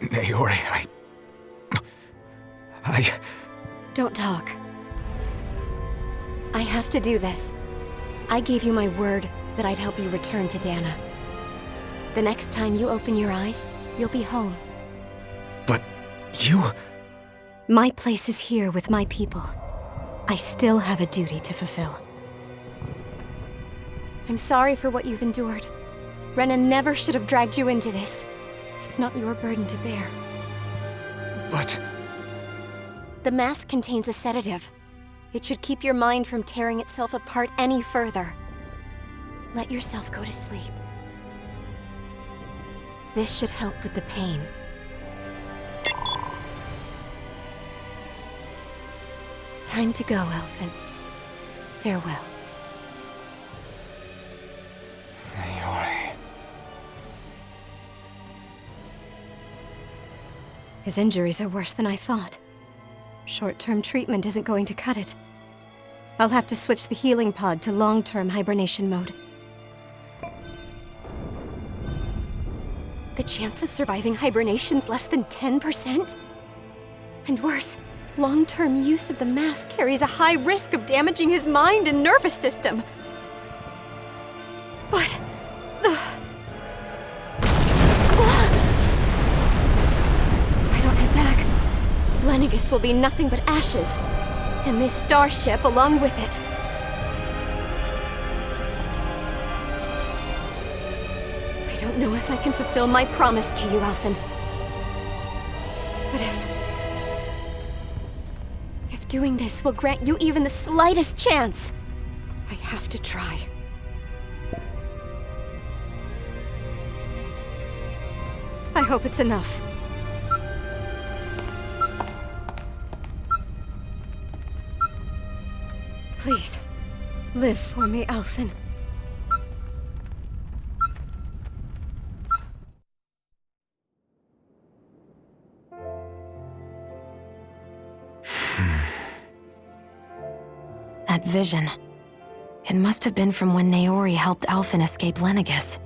Naori, I... Don't talk. I have to do this. I gave you my word that I'd help you return to Dana. The next time you open your eyes, you'll be home. But you... My place is here with my people. I still have a duty to fulfill. I'm sorry for what you've endured. Renan never should have dragged you into this. It's not your burden to bear. But... The mask contains a sedative. It should keep your mind from tearing itself apart any further. Let yourself go to sleep. This should help with the pain. Time to go, Elfin. Farewell. Naori... His injuries are worse than I thought. Short-term treatment isn't going to cut it. I'll have to switch the healing pod to long-term hibernation mode. The chance of surviving hibernation's less than 10%? And worse, long-term use of the mask carries a high risk of damaging his mind and nervous system. But... If I don't head back, Lenegis will be nothing but ashes, and this starship along with it. I don't know if I can fulfill my promise to you, Alphen. But if doing this will grant you even the slightest chance, I have to try. I hope it's enough. Please, live for me, Alphen. That vision. It must have been from when Naori helped Alphen escape Lenegis.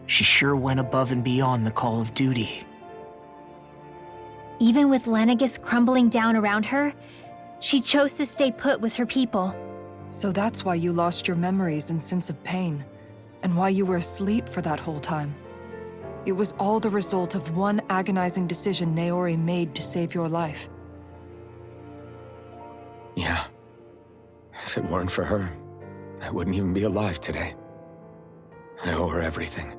She sure went above and beyond the call of duty. Even with Lenegis crumbling down around her, she chose to stay put with her people. So that's why you lost your memories and sense of pain, and why you were asleep for that whole time. It was all the result of one agonizing decision Naori made to save your life. Yeah. If it weren't for her, I wouldn't even be alive today. I owe her everything.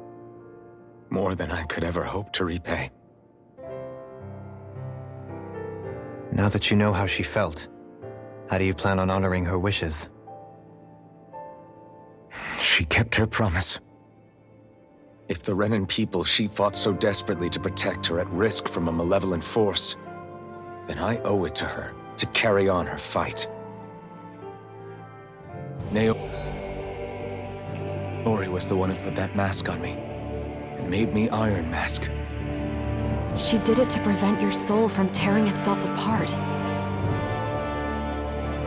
More than I could ever hope to repay. Now that you know how she felt, how do you plan on honoring her wishes? She kept her promise. If the Renan people she fought so desperately to protect are at risk from a malevolent force, then I owe it to her to carry on her fight. Naori was the one who put that mask on me, and made me Iron Mask. She did it to prevent your soul from tearing itself apart.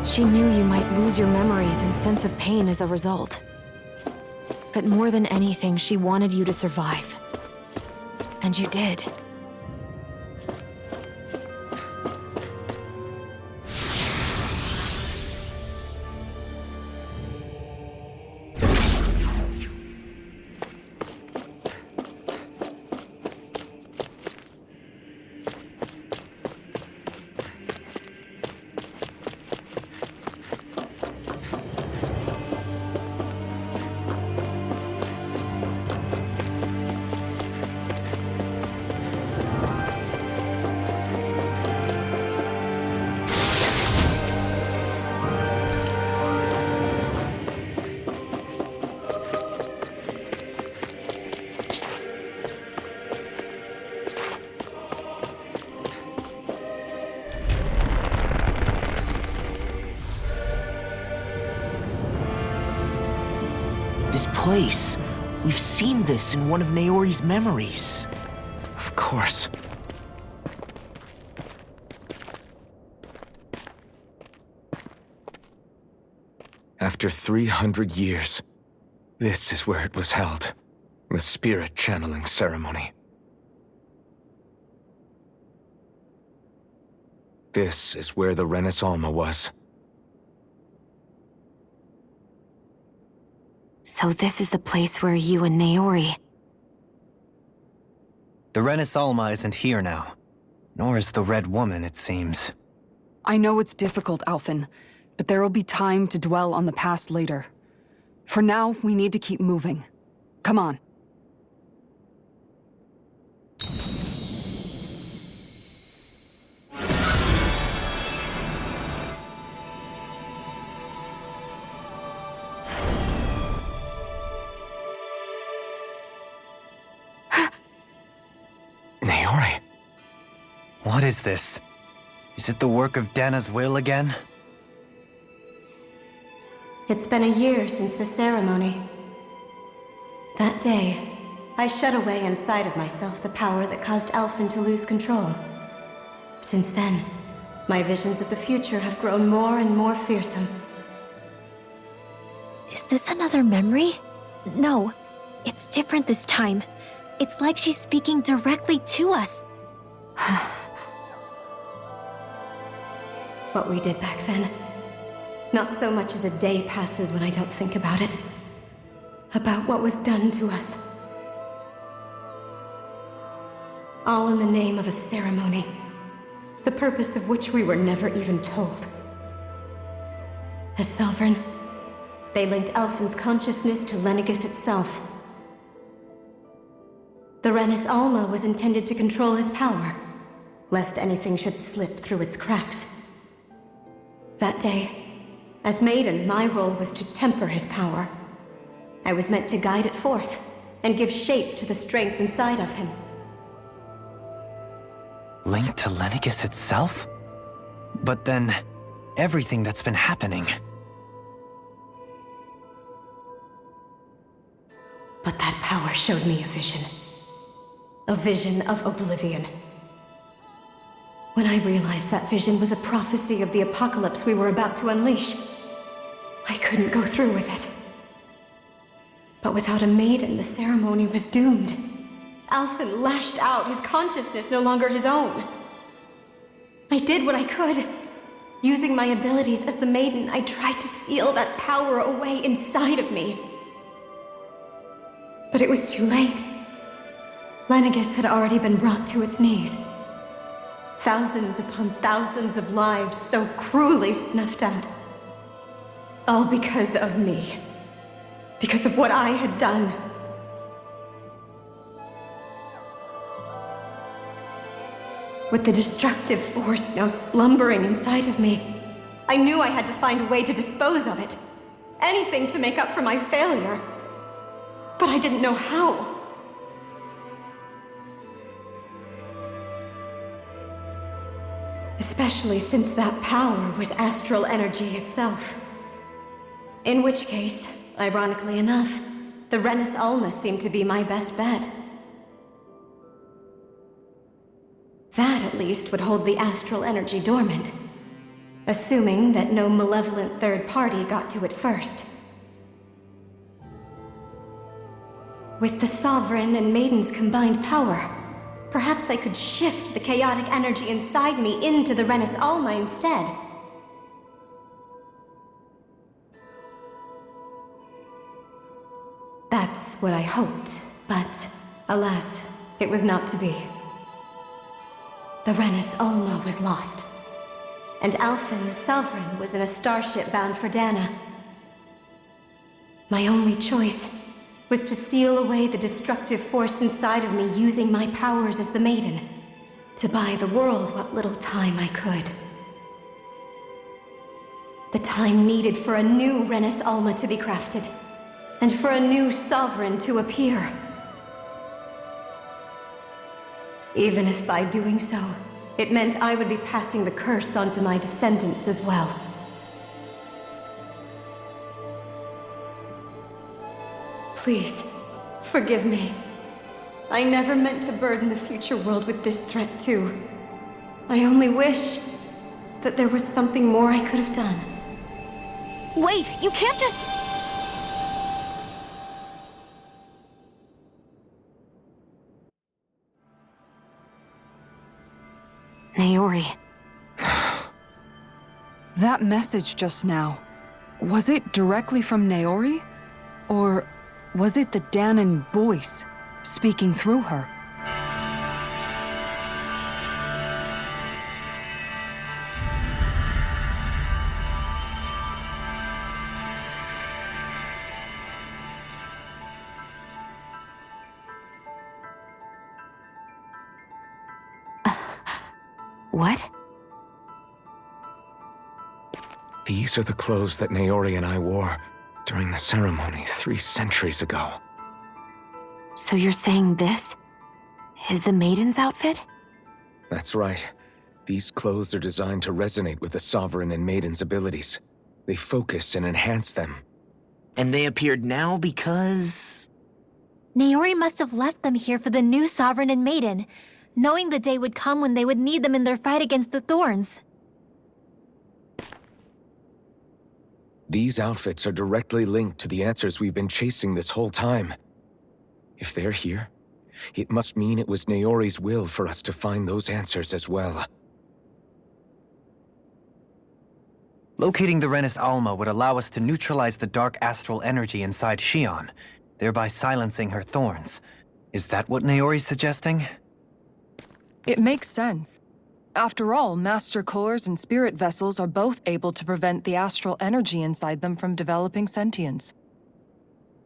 She knew you might lose your memories and sense of pain as a result. But more than anything, she wanted you to survive. And you did. This place. We've seen this in one of Naori's memories. Of course. After 300 years, this is where it was held. The spirit channeling ceremony. This is where the Renis Alma was. So this is the place where you and Naori... The Renis Alma isn't here now. Nor is the Red Woman, it seems. I know it's difficult, Alphen, but there will be time to dwell on the past later. For now, we need to keep moving. Come on. Naori? What is this? Is it the work of Dana's will again? It's been a year since the ceremony. That day, I shut away inside of myself the power that caused Alphen to lose control. Since then, my visions of the future have grown more and more fearsome. Is this another memory? No, it's different this time. It's like she's speaking directly to us. What we did back then. Not so much as a day passes when I don't think about it. About what was done to us. All in the name of a ceremony. The purpose of which we were never even told. As Sovereign, they linked Alphen's consciousness to Lenegis itself. The Renis Alma was intended to control his power, lest anything should slip through its cracks. That day, as Maiden, my role was to temper his power. I was meant to guide it forth, and give shape to the strength inside of him. Linked to Lenegis itself? But then, everything that's been happening... But that power showed me a vision. A vision of oblivion. When I realized that vision was a prophecy of the apocalypse we were about to unleash, I couldn't go through with it. But without a maiden, the ceremony was doomed. Alphen lashed out, his consciousness no longer his own. I did what I could. Using my abilities as the maiden, I tried to seal that power away inside of me. But it was too late. Lenegis had already been brought to its knees. Thousands upon thousands of lives so cruelly snuffed out. All because of me. Because of what I had done. With the destructive force now slumbering inside of me, I knew I had to find a way to dispose of it. Anything to make up for my failure. But I didn't know how. Especially since that power was astral energy itself. In which case, ironically enough, the Renis Alma seemed to be my best bet. That, at least, would hold the astral energy dormant. Assuming that no malevolent third party got to it first. With the Sovereign and Maiden's combined power, perhaps I could shift the chaotic energy inside me into the Renis Alma instead. That's what I hoped, but alas, it was not to be. The Renis Alma was lost, and Alphen, the Sovereign, was in a starship bound for Dana. My only choice was to seal away the destructive force inside of me using my powers as the Maiden, to buy the world what little time I could. The time needed for a new Renis Alma to be crafted, and for a new Sovereign to appear. Even if by doing so, it meant I would be passing the curse on to my descendants as well. Please, forgive me. I never meant to burden the future world with this threat too. I only wish that there was something more I could have done. Wait, you can't just... Naori. That message just now, was it directly from Naori? Or was it the Dahnan voice speaking through her? What? These are the clothes that Naori and I wore during the ceremony 3 centuries ago. So you're saying this is the Maiden's outfit? That's right. These clothes are designed to resonate with the Sovereign and Maiden's abilities. They focus and enhance them. And they appeared now because... Naori must have left them here for the new Sovereign and Maiden, knowing the day would come when they would need them in their fight against the Thorns. These outfits are directly linked to the answers we've been chasing this whole time. If they're here, it must mean it was Naori's will for us to find those answers as well. Locating the Renis Alma would allow us to neutralize the dark astral energy inside Xion, thereby silencing her thorns. Is that what Naori's suggesting? It makes sense. After all, Master Cores and Spirit Vessels are both able to prevent the astral energy inside them from developing sentience.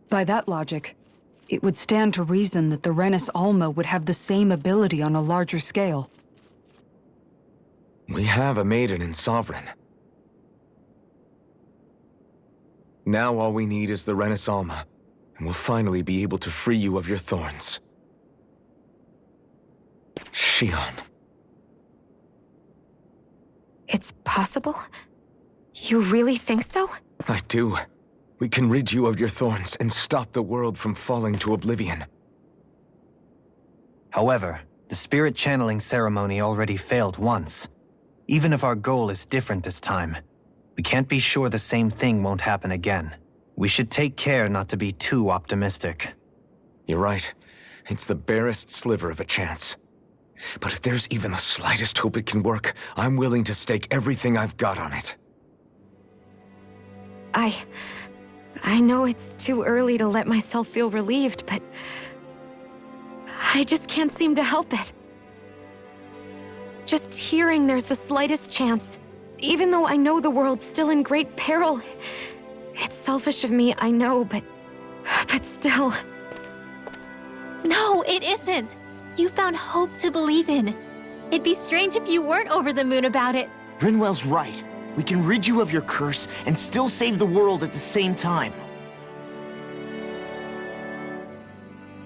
By that logic, it would stand to reason that the Renis Alma would have the same ability on a larger scale. We have a Maiden and Sovereign. Now all we need is the Renis Alma, and we'll finally be able to free you of your thorns. Xion. It's possible? You really think so? I do. We can rid you of your thorns and stop the world from falling to oblivion. However, the spirit channeling ceremony already failed once. Even if our goal is different this time, we can't be sure the same thing won't happen again. We should take care not to be too optimistic. You're right. It's the barest sliver of a chance. But if there's even the slightest hope it can work, I'm willing to stake everything I've got on it. I know it's too early to let myself feel relieved, but I just can't seem to help it. Just hearing there's the slightest chance, even though I know the world's still in great peril. It's selfish of me, I know, but still. No, it isn't! You found hope to believe in. It'd be strange if you weren't over the moon about it. Rinwell's right. We can rid you of your curse and still save the world at the same time.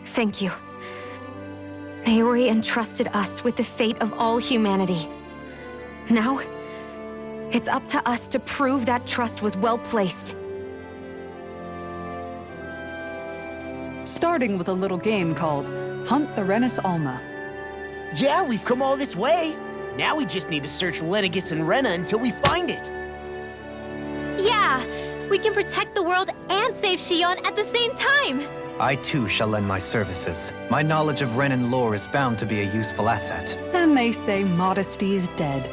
Thank you. Naori entrusted us with the fate of all humanity. Now, it's up to us to prove that trust was well placed. Starting with a little game called Hunt the Renis Alma. Yeah, we've come all this way. Now we just need to search Lenegis and Rena until we find it. Yeah! We can protect the world and save Xion at the same time! I too shall lend my services. My knowledge of Renan lore is bound to be a useful asset. And they say modesty is dead.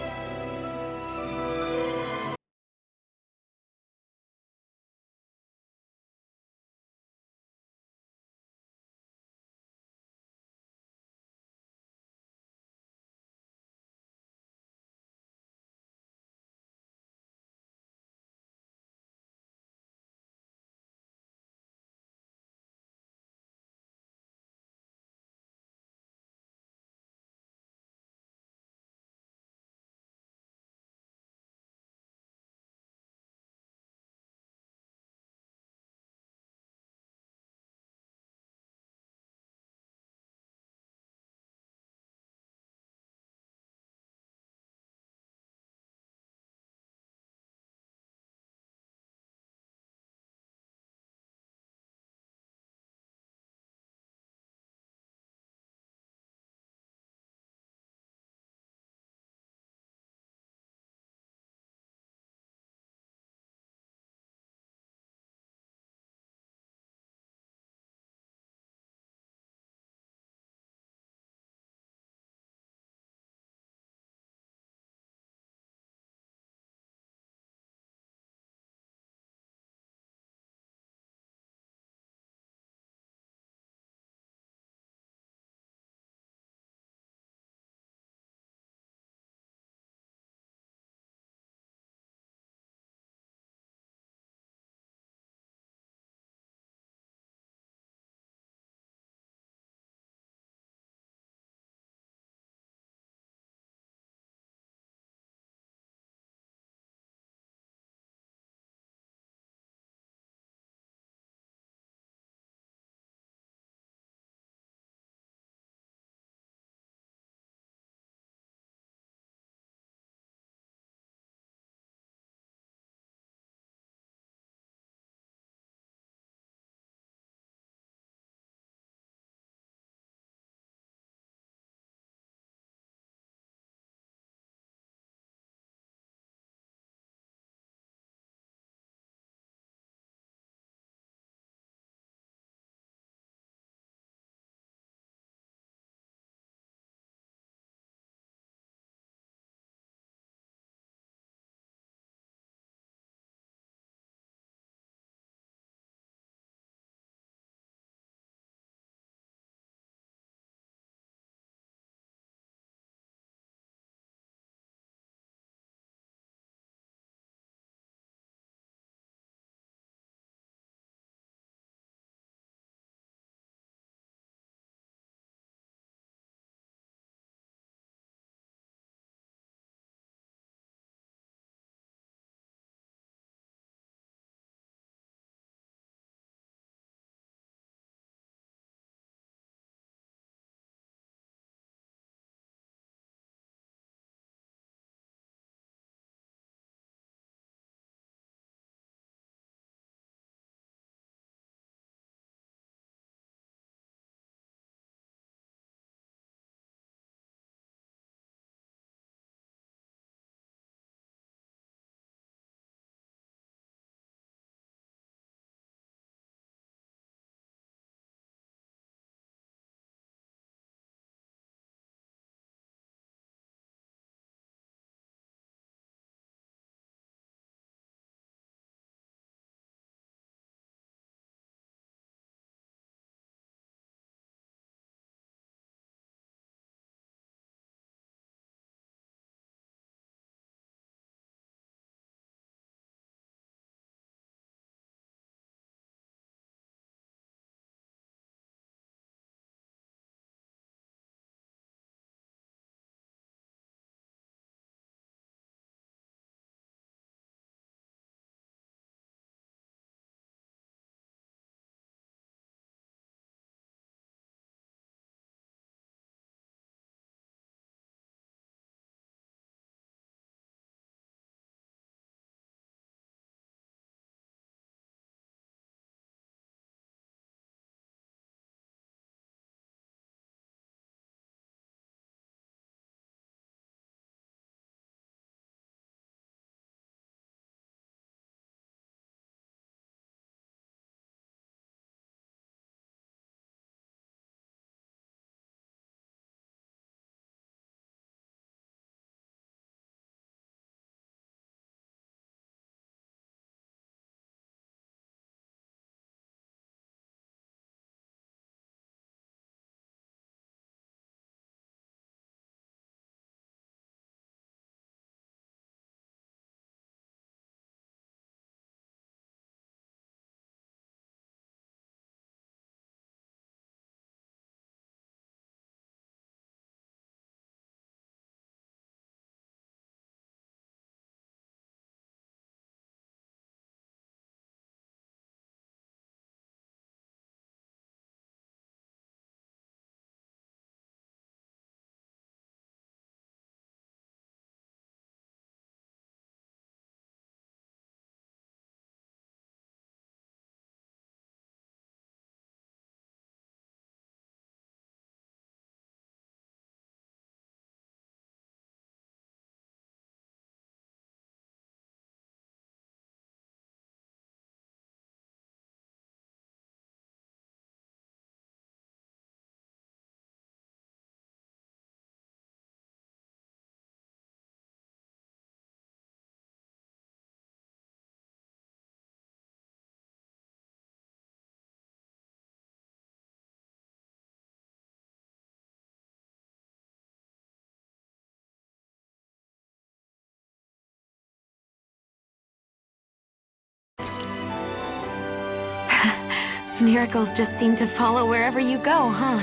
Miracles just seem to follow wherever you go, huh?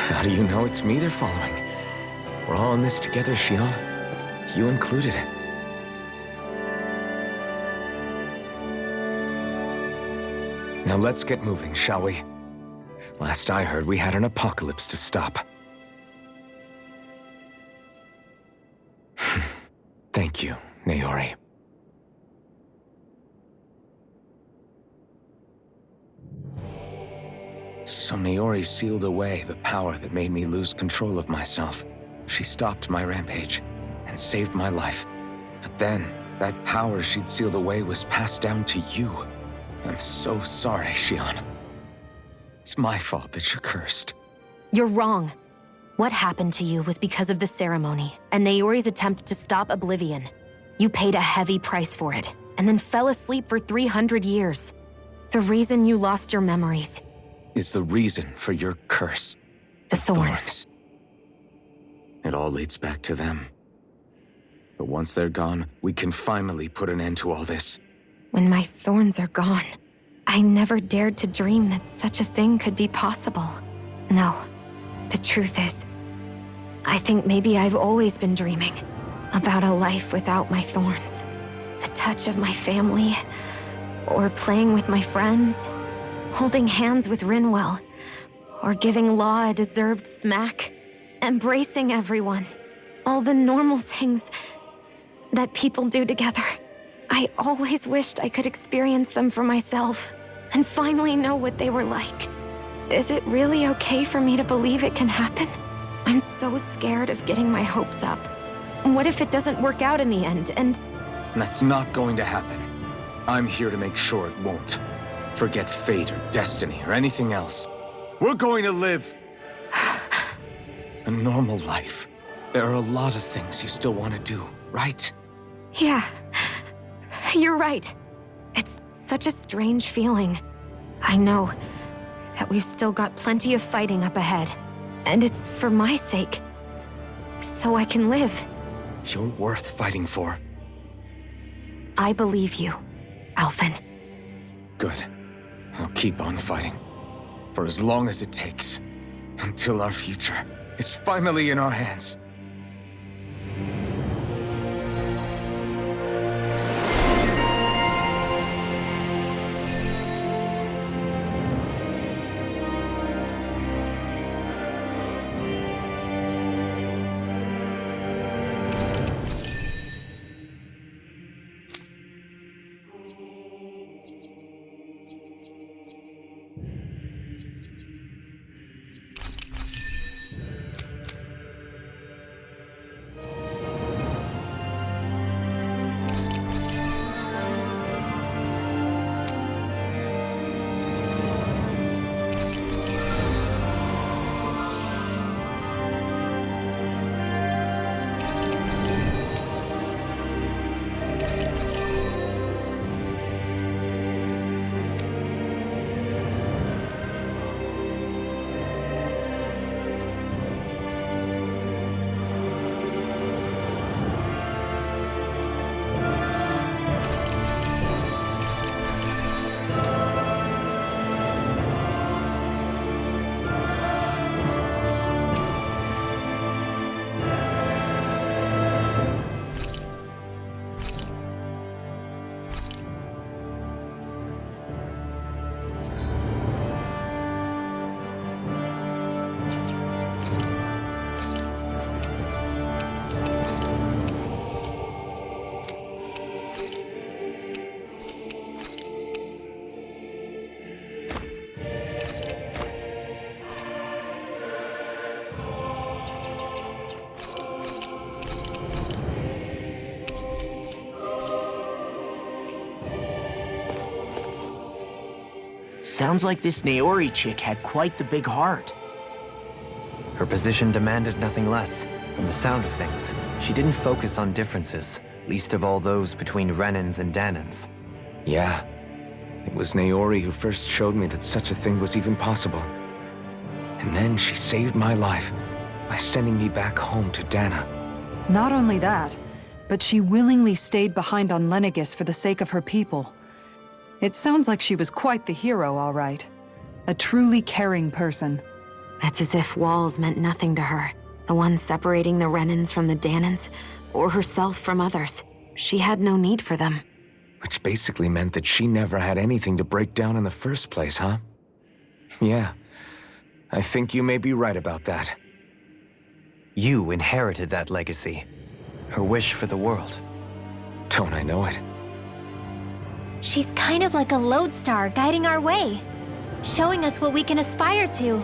How do you know it's me they're following? We're all in this together, Shion. You included. Now let's get moving, shall we? Last I heard, we had an apocalypse to stop. Thank you, Naori. So Naori sealed away the power that made me lose control of myself. She stopped my rampage and saved my life. But then, that power she'd sealed away was passed down to you. I'm so sorry, Shion. It's my fault that you're cursed. You're wrong. What happened to you was because of the ceremony and Naori's attempt to stop Oblivion. You paid a heavy price for it, and then fell asleep for 300 years. The reason you lost your memories Is the reason for your curse. the thorns. It all leads back to them. But once they're gone, we can finally put an end to all this. When my thorns are gone, I never dared to dream that such a thing could be possible. No, the truth is, I think maybe I've always been dreaming about a life without my thorns. The touch of my family, or playing with my friends, holding hands with Rinwell, or giving Law a deserved smack, embracing everyone. All the normal things that people do together. I always wished I could experience them for myself, and finally know what they were like. Is it really okay for me to believe it can happen? I'm so scared of getting my hopes up. What if it doesn't work out in the end, and... That's not going to happen. I'm here to make sure it won't. Forget fate or destiny or anything else. We're going to live a normal life. There are a lot of things you still want to do, right? Yeah, you're right. It's such a strange feeling. I know that we've still got plenty of fighting up ahead, and it's for my sake, so I can live. You're worth fighting for. I believe you, Alphen. Good. I'll keep on fighting. For as long as it takes. Until our future is finally in our hands. Sounds like this Naori chick had quite the big heart. Her position demanded nothing less. From the sound of things, she didn't focus on differences, least of all those between Renans and Danans. Yeah. It was Naori who first showed me that such a thing was even possible. And then she saved my life by sending me back home to Dana. Not only that, but she willingly stayed behind on Lenegis for the sake of her people. It sounds like she was quite the hero, all right. A truly caring person. It's as if walls meant nothing to her. The ones separating the Renans from the Danans, or herself from others. She had no need for them. Which basically meant that she never had anything to break down in the first place, huh? Yeah. I think you may be right about that. You inherited that legacy. Her wish for the world. Don't I know it? She's kind of like a lodestar guiding our way, showing us what we can aspire to.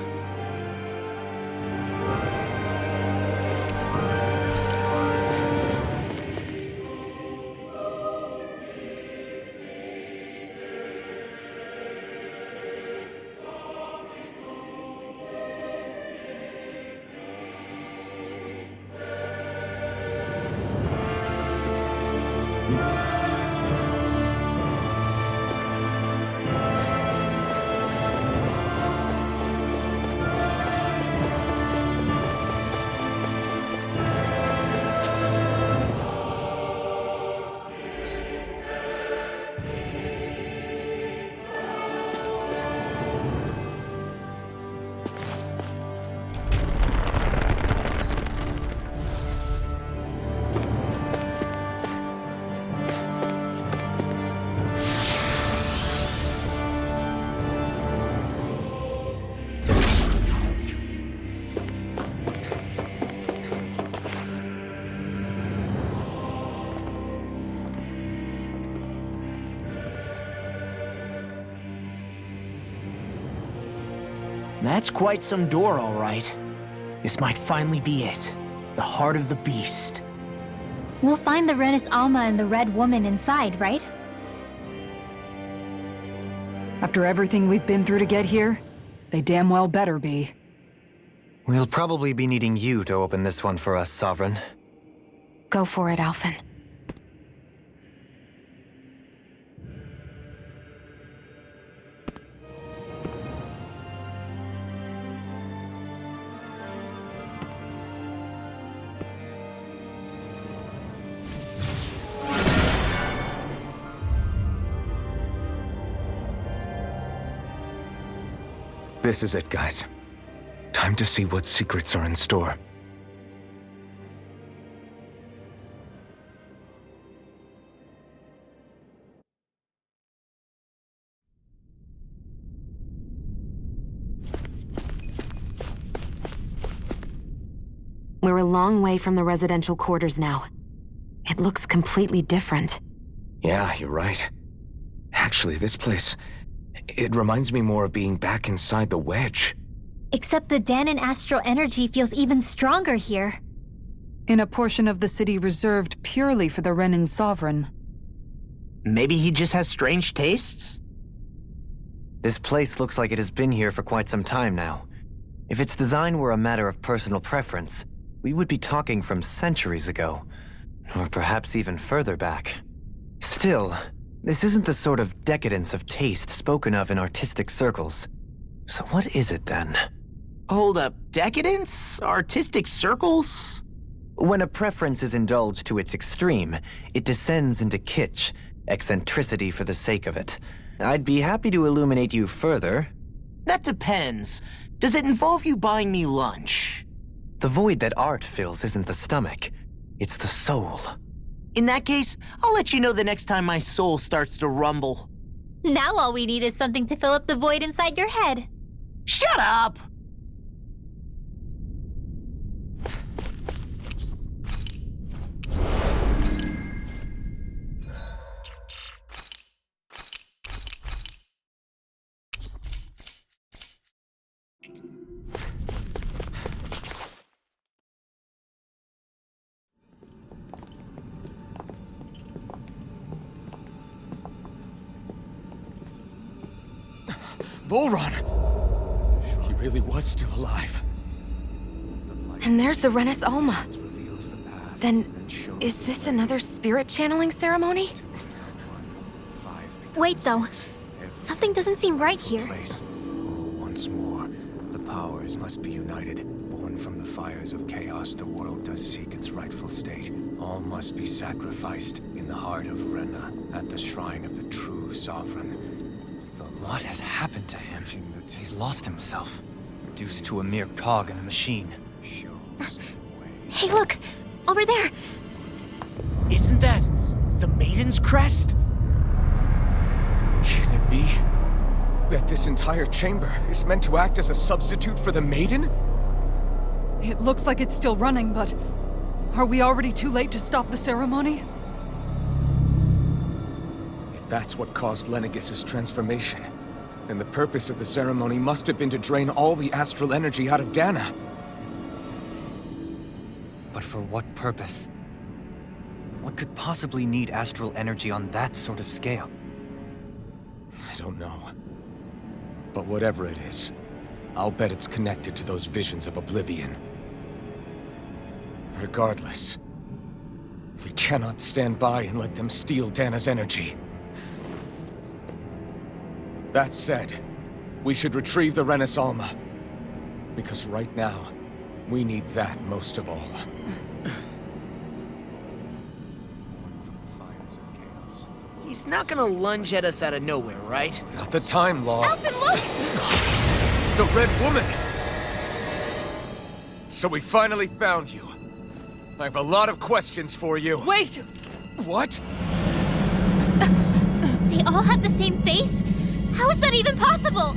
That's quite some door, all right. This might finally be it. The heart of the beast. We'll find the Renis Alma and the Red Woman inside, right? After everything we've been through to get here, they damn well better be. We'll probably be needing you to open this one for us, Sovereign. Go for it, Alphen. This is it, guys. Time to see what secrets are in store. We're a long way from the residential quarters now. It looks completely different. Yeah, you're right. Actually, this place... it reminds me more of being back inside the Wedge. Except the Danan astral energy feels even stronger here. In a portion of the city reserved purely for the Renin Sovereign. Maybe he just has strange tastes? This place looks like it has been here for quite some time now. If its design were a matter of personal preference, we would be talking from centuries ago. Or perhaps even further back. Still, this isn't the sort of decadence of taste spoken of in artistic circles. So what is it then? Hold up, decadence? Artistic circles? When a preference is indulged to its extreme, it descends into kitsch, eccentricity for the sake of it. I'd be happy to illuminate you further. That depends. Does it involve you buying me lunch? The void that art fills isn't the stomach, it's the soul. In that case, I'll let you know the next time my soul starts to rumble. Now all we need is something to fill up the void inside your head. Shut up! Volron! He really was still alive. And there's the Renis Alma. Then, is this another spirit channeling ceremony? Wait, though. Something doesn't seem right here. All once more. The powers must be united, born Even from the fires of chaos, the world does seek its rightful state. All must be sacrificed in the heart of Rena, at the shrine of the true sovereign. What has happened to him? He's lost himself, reduced to a mere cog in a machine. Hey, look! Over there! Isn't that the Maiden's crest? Can it be that this entire chamber is meant to act as a substitute for the Maiden? It looks like it's still running, but are we already too late to stop the ceremony? If that's what caused Lenegis' transformation, then the purpose of the ceremony must have been to drain all the astral energy out of Dana. But for what purpose? What could possibly need astral energy on that sort of scale? I don't know. But whatever it is, I'll bet it's connected to those visions of oblivion. Regardless, we cannot stand by and let them steal Dana's energy. That said, we should retrieve the Renis Alma. Because right now, we need that most of all. He's not gonna lunge at us out of nowhere, right? Not the time, Law. Alphen, look! The Red Woman! So we finally found you. I have a lot of questions for you. Wait! What? They all have the same face? How is that even possible?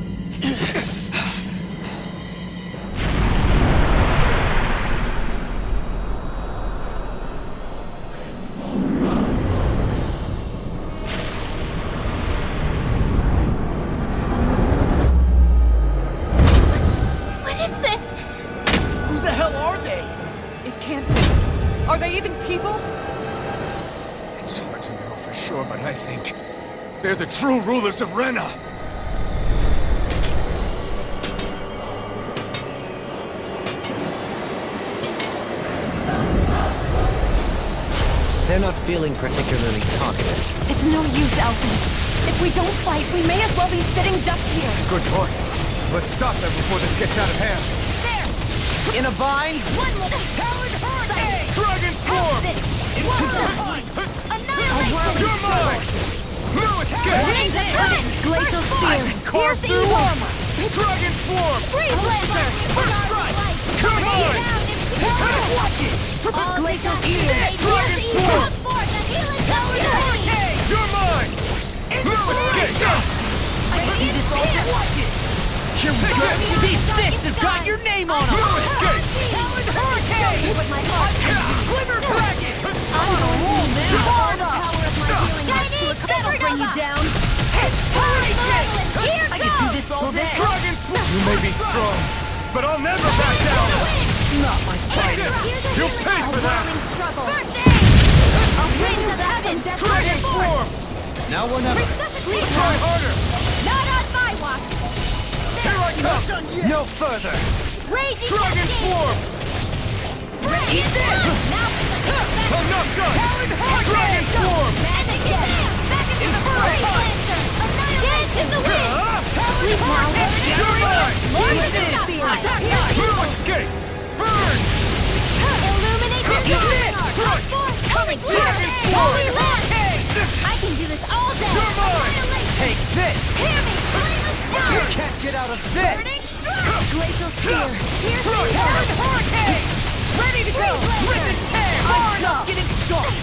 What is this? Who the hell are they? It can't be. Are they even people? It's hard to know for sure, but I think they're the true rulers of Rena. They're not feeling particularly talkative. It's no use, Alphen. If we don't fight, we may as well be sitting ducks here. Good point. Let's stop them before this gets out of hand. In a bind? One will Talon Hurricane! Dragon Form! Annihilation! You're mine! No escape! Glacial Spear! Carve through armor! Dragon Form! Freeze Lancer! Come on! Watch it! Glacial Spear! Dragon Form! Talon Hurricane! You're mine! No escape! I can do this all day! Watch it! Here we go! These fists have got your name on them! No escape! Talon Hurricane! With my heart! Glimmer Dragon! I'm on a roll, man! Hard up! That'll bring you down! Here I can do this all day! Dragon Form! You may be strong, but I'll never back down! Not my fight! You'll pay for that! First aid! I'll bring to the heavens! Dragon Form! Now we're never. Try harder! Not on my watch! Here I come! No further! Raging Dragon Form! Eat this! Now I'm not done! Dragon Form! and again! Back into the Freeze Lancer! Annihilate in the wind! Please now! You're mine! Laser Spear! No escape! Burn! Illuminate your dark! Coming! Dragon Form! Holy Land! I can do this all day! You're mine! Take this! Hear me! You can't get out of this! Glacial Spear! Here's the Talon Hurricane! Ready to go! Rip and tear! Hard up! Getting started!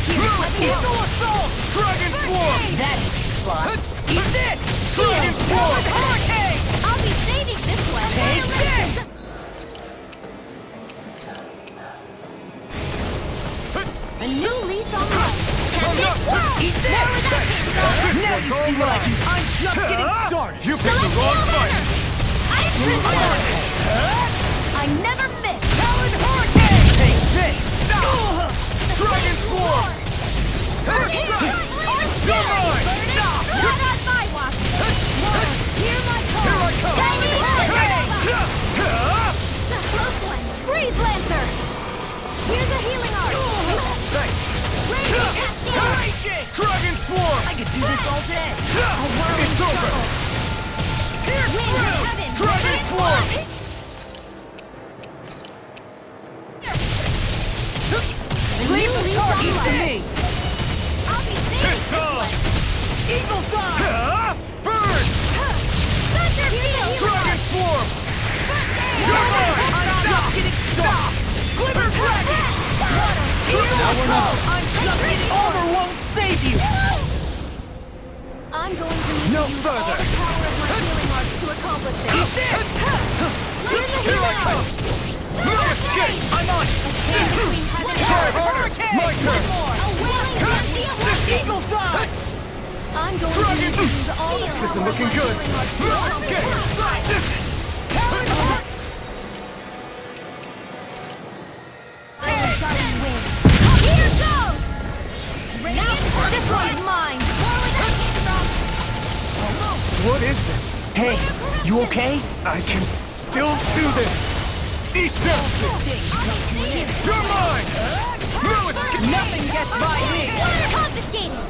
Missile assault! Dragon Form! That's spot! Eat this! Dragon Form! Hurricane! I'll be saving this one! Take this! A new lease on life! Eat this! Now you see what I can... I'm just getting started! You picked the wrong fight! I never miss! Talon Hurricane! Take this! Dragon Form! You're mine! Not on my watch! Hear my call! Here I come! Shiny Hey! Close one! Freeze Lancer! Here's a healing art! Thanks! Raging! Dragon Form! I could do this all day! It's over! Wind of heaven! Dragon Form! Eagle Fly! Burn! Dragon form! You're mine! I'm just getting started! Glimmer Dragon! Now we're not. I'm just getting Armor won't save you! I'm going to need No to use further. all the power of my healing arts to accomplish this. Here I come! No escape! I'm on it! Try harder! My turn! Eagle Fly! I'm going to Dragon! need to use all the This power isn't of looking my good! healing arts to Okay! Here goes! Now, this one's mine! What is this? Hey, you okay? I can still do this! Eat this! You're mine! No escape! Nothing gets by me! Water confiscated!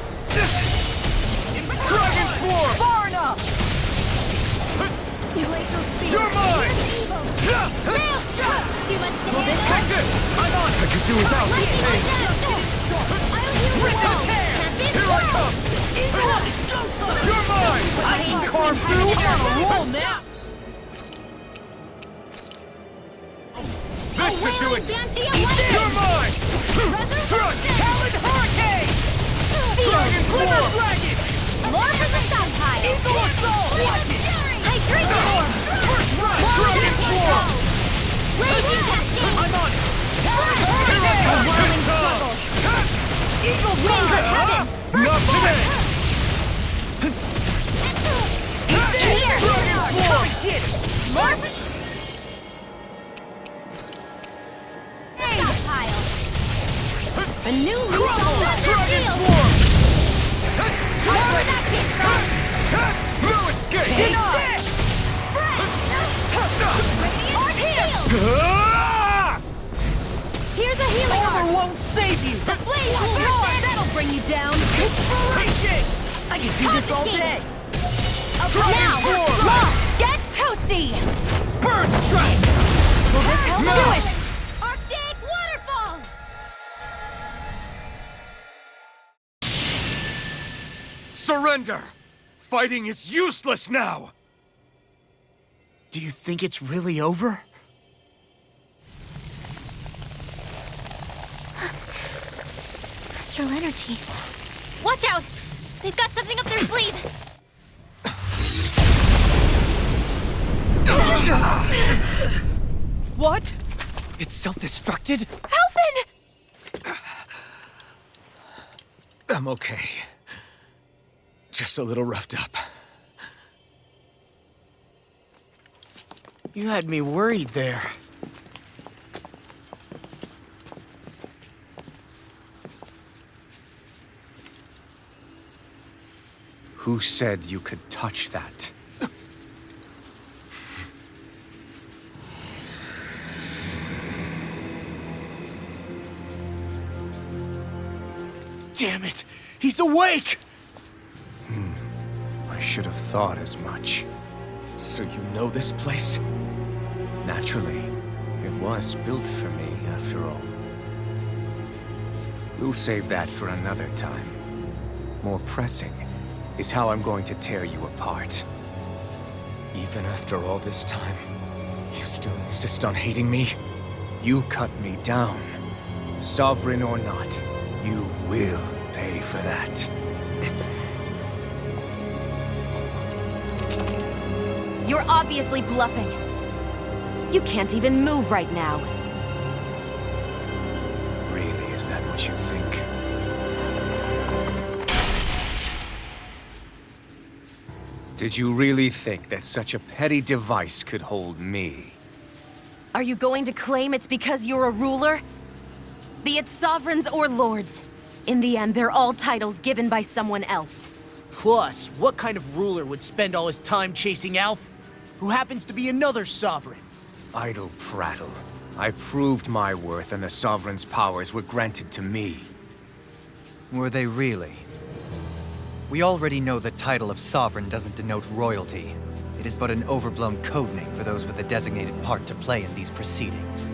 Dragon form! Far enough! Glacial speed! You're mine! Rail struck! Too much to handle? Take this! I'm on! I could do without this Lightning pain! like that! I'll heal you well! Here I come! You're mine! I can carve through on a roll now! This should do it! Banshee You're mine! Struck! Talon Hurricane! Dragon Glimmer form! Dragon! More for the sun pile! Eagle Assault! Watch it! Hydration orb! Dragon form! Raging cascade! I'm on it! Overwhelming struggle! Eagle Wings of Fly! heaven! Not today! Here! Dragon form! Get it! Sun pile! A new lease on Thunder Dragon Field! form! Power reduction! No escape! Denied! Orb heal! Ah! Here's a healing Armor orb! won't save you! The flames Cool will roar! burst! That'll bring you down! Inspiration! I can do this all day! Now! form! Lost! Get toasty! Burn Strike! Will this help? No! Do it! Arctic waterfall! Surrender! Fighting is useless now! Do you think it's really over? Astral energy. Watch out! They've got something up their sleeve! What? It's self-destructed? Alphen! I'm okay. Just a little roughed up. You had me worried there. Who said you could touch that? Damn it! He's awake! I should have thought as much. So you know this place? Naturally, it was built for me, after all. We'll save that for another time. More pressing is how I'm going to tear you apart. Even after all this time, you still insist on hating me? You cut me down. Sovereign or not, you will pay for that. You're obviously bluffing. You can't even move right now. Really, is that what you think? Did you really think that such a petty device could hold me? Are you going to claim it's because you're a ruler? Be it sovereigns or lords. In the end, they're all titles given by someone else. Plus, what kind of ruler would spend all his time chasing Alf, who happens to be another sovereign? Idle prattle. I proved my worth and the Sovereign's powers were granted to me. Were they really? We already know the title of Sovereign doesn't denote royalty. It is but an overblown codename for those with a designated part to play in these proceedings.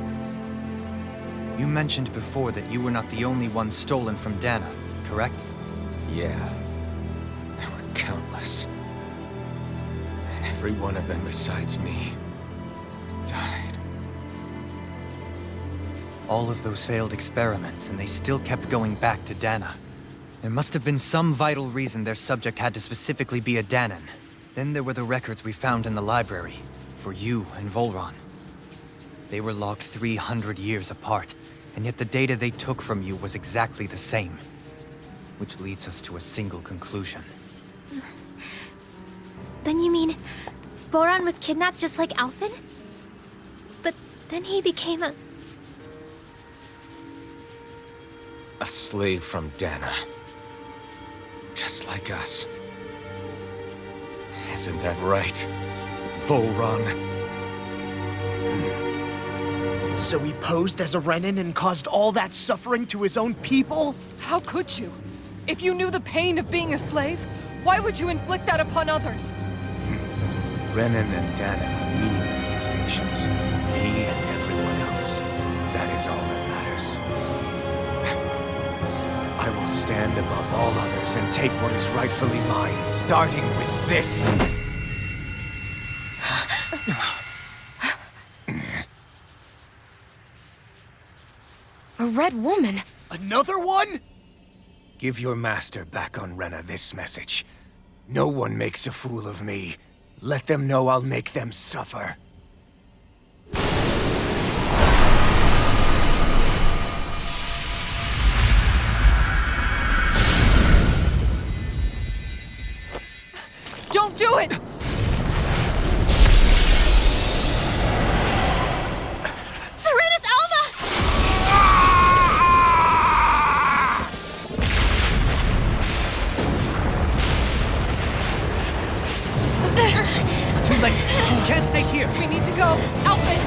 You mentioned before that you were not the only one stolen from Dana, correct? Yeah. countless. And every one of them besides me died. All of those failed experiments, and they still kept going back to Dana. There must have been some vital reason their subject had to specifically be a Danan. Then there were the records we found in the library, for you and Volron. They were logged 300 years apart, and yet the data they took from you was exactly the same. Which leads us to a single conclusion. Then you mean Voron was kidnapped just like Alphen? But then he became a slave from Dana. Just like us. Isn't that right, Volron? So he posed as a Renan and caused all that suffering to his own people? How could you? If you knew the pain of being a slave, why would you inflict that upon others? Renan and Dana are meaningless distinctions. He and everyone else. That is all that matters. I will stand above all others and take what is rightfully mine, starting with this. A red woman? Another one? Give your master back on Rena this message. No one makes a fool of me. Let them know I'll make them suffer. Don't do it! Serenus Alva! It's too late! We can't stay here! We need to go! Alphen!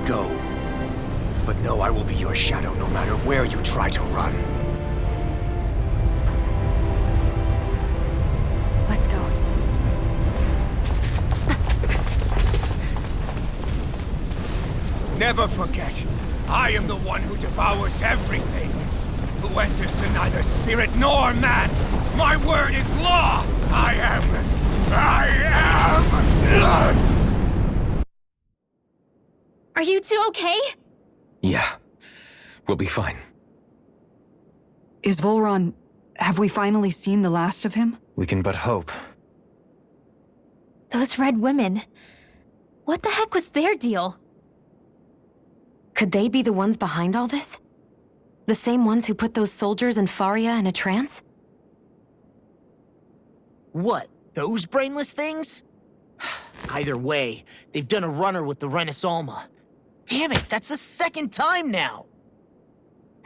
Go. But know I will be your shadow no matter where you try to run. Let's go. Never forget, I am the one who devours everything. Who answers to neither spirit nor man. My word is law. I am. Are you two okay? Yeah. We'll be fine. Is Volron... have we finally seen the last of him? We can but hope. Those red women. What the heck was their deal? Could they be the ones behind all this? The same ones who put those soldiers in Faria in a trance? What, those brainless things? Either way, they've done a runner with the Renis Alma. Damn it, that's the second time now!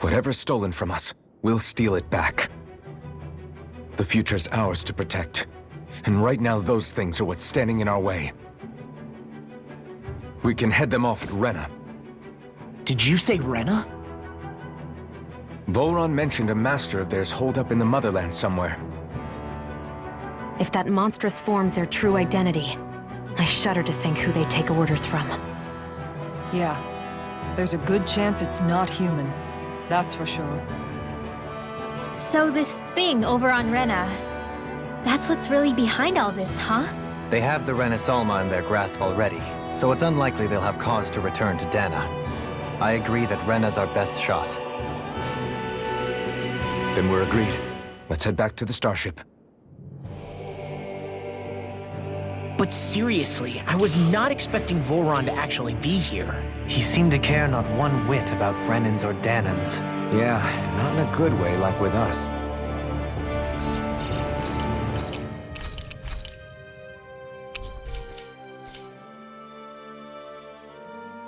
Whatever's stolen from us, we'll steal it back. The future's ours to protect. And right now those things are what's standing in our way. We can head them off at Rena. Did you say Rena? Volron mentioned a master of theirs holed up in the Motherland somewhere. If that monstrous form's their true identity, I shudder to think who they take orders from. Yeah. There's a good chance it's not human. That's for sure. So this thing over on Rena, that's what's really behind all this, huh? They have the Renasolma in their grasp already, so it's unlikely they'll have cause to return to Dana. I agree that Rena's our best shot. Then we're agreed. Let's head back to the starship. But seriously, I was not expecting Voron to actually be here. He seemed to care not one whit about Renans or Danans. Yeah, not in a good way like with us.